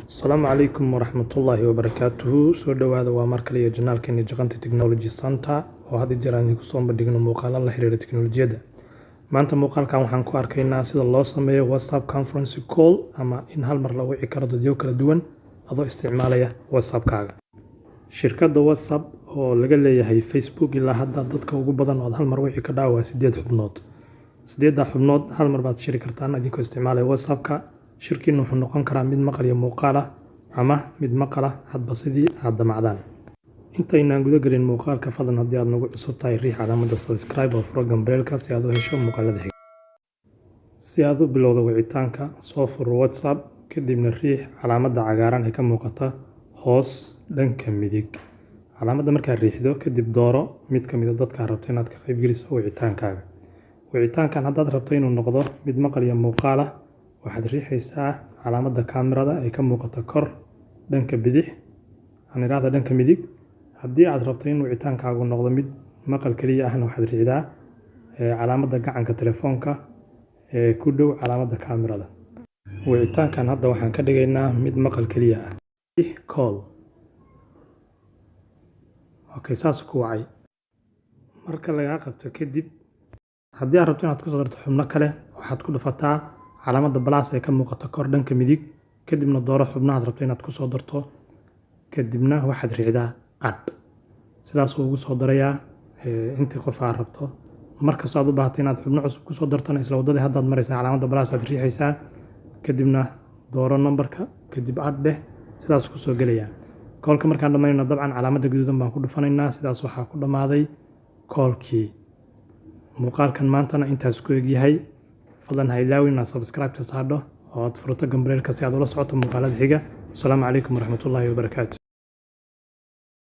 Asalaamu calaykum waraxmatullaahi wabarakaatuhu. Soo dhawaada waa mar kale iyo janaalkeena Jaqanta Technology Center oo had iyo jeer aan idinku soo bandhigno muuqaalada la xiriira tiknoolajiyadda. Maanta muuqaalkan waxaan ku arkaynaa sida loo sameeyo WhatsApp conference call ama in hal mar la wici karo dadyo kala duwan adoo isticmaalaya WhatsApp-kaaga. Shirkadda WhatsApp oo laga leeyahay Facebook ilaa hadda dadka ugu badan oo hal mar wici ka dhaawaa 8 xubnood. 8 xubnood hal mar baad shiri kartaan adinkoo isticmaalaya WhatsApp-ka. Shirkiinu wuxuu noqon karaa mid maqal iyo muuqaal ah ama mid maqal ah hadba sidii aad damacdaan. Intaynaan guda gelin muuqaalka, fadlan haddii aad nagu cusub tahay riix calaamadda subscribe oo furo gambeelka si aad u hesho muuqaalada xiga. Si aad u bilowdo wicitaanka, soo fur WhatsApp kadibna riix calaamadda cagaaran ee ka muuqata hoos dhanka midig. Calaamadda markaad riixdo kadib dooro mid ka mid ah dadka aad rabto inaad ka qayb geliso wicitaankaaga. Wicitaankan haddaad rabto inuu noqdo mid maqal iyo muuqaal ah, waxaad riixaysaa calaamadda kaamirada ee ka muuqata kor dhanka bidix dhanka midig. Haddii aad rabto in wicitaankaagu noqdo mid maqal kaliya ahna, waxaad riixdaa calaamadda gacanka telefoonka ee ku dhow calaamadda kaamirada. Wicitaankan hadda waxaan ka dhigaynaa mid maqal kaliya ah. Call. Okay, saas ku wacay. Marka laga qabto kadib, haddii aad rabto inaad ku soo darto xubno kale, waxaad ku dhufataa calaamadda plus ee ka muuqata kor dhanka midig, kadibna dooro xubnaha aad rabto inaad ku soo darto, kadibna waxaad riixdaa add. Sidaas uu ugu soo darayaa intii qof aad rabto. Markasta aad u baahato inaad xubno cusub ku soo dartana isla wadadii haddaad maraysaa calaamadda plus aad riixaysaa, kadibna dooro numberka, kadib add dheh. Sidaas ku soo gelayaa. Callka markaan dhammaynayno dabcan calaamadda guduudan baan ku dhufanaynaa. Sidaas waxaa ku dhammaaday callkii. Muuqaalkan maantana intaas ku egyahay. fadlan ha ilaawin inaad subscribe ka saadho oo aad furto gambeelka si aad ula socoto muuqaalada xiga. Asalaamu calaykum waraxmatullaahi wabarakaatuh.